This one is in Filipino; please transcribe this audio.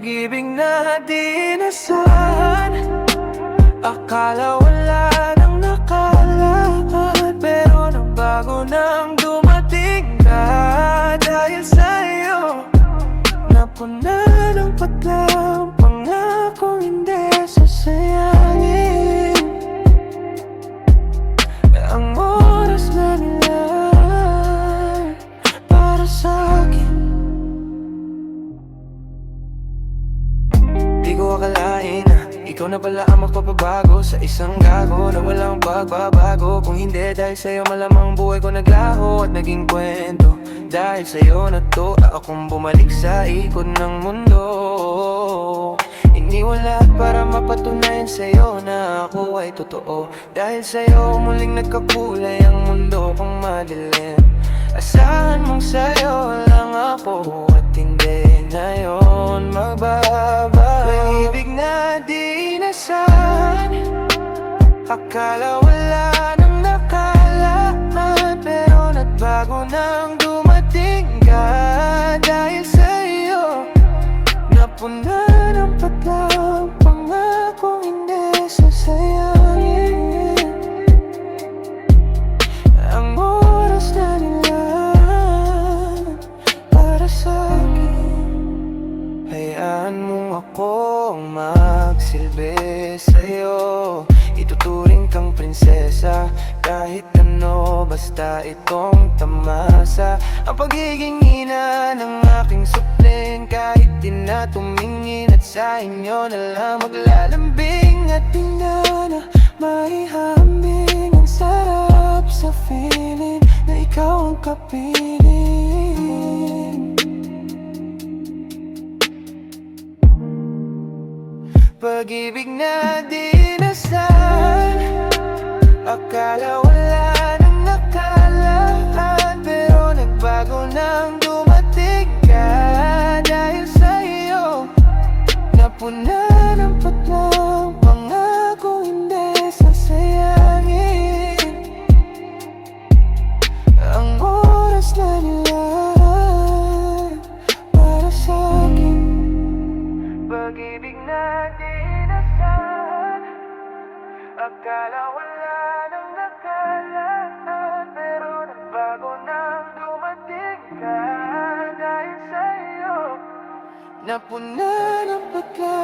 Pag-ibig na di nasahan, akala wala nang nakalakad, pero nagbago nang dumating ka. Dahil sa'yo napuna ng patlang pangakong hindi sasayangin. Ang oras na nila para sa'kin. Di ko akalain na ikaw na pala ang magpapabago sa isang gago na walang pagbabago. Kung hindi dahil sa'yo malamang buhay ko naglaho at naging kwento. Dahil sa'yo natuwa akong bumalik sa ikot ng mundo. Iniwala para mapatunayan sa'yo na ako ay totoo. Dahil sa'yo muling nagkakulay ang mundo kong madilim. Asahan mong sa'yo lang ako at hindi na yun magbabago. Pag-ibig na di nasahan, akala wala nang nakalakad, pero nagbago nang dumating ka. Dahil sa'yo napuna ng patlang pangakong hindi sasayangin. Ang oras na nila para sa'kin. Hayaan mo akong magsilbi sa'yo, ituturing kang prinsesa. Kahit ano, basta itong tamasa. Ang pagiging ina ng aking supling, kahit di na tumingin at sa inyo na lang maglalambing. At di na maihambing. Ang sarap sa feeling na ikaw ang kapiling. Pag-ibig na di nasahan, akala wala nang nakalakad, pero nagbago nang dumating ka. Dahil sa'yo napuna ng patlang pangako hindi sasayangin. Ang oras na nila para sa'kin. Pag-ibig na di nasahan, akala wala nang nakalakad, pero nagbago nang dumating ka. Dahil sa'yo napuna ng patlang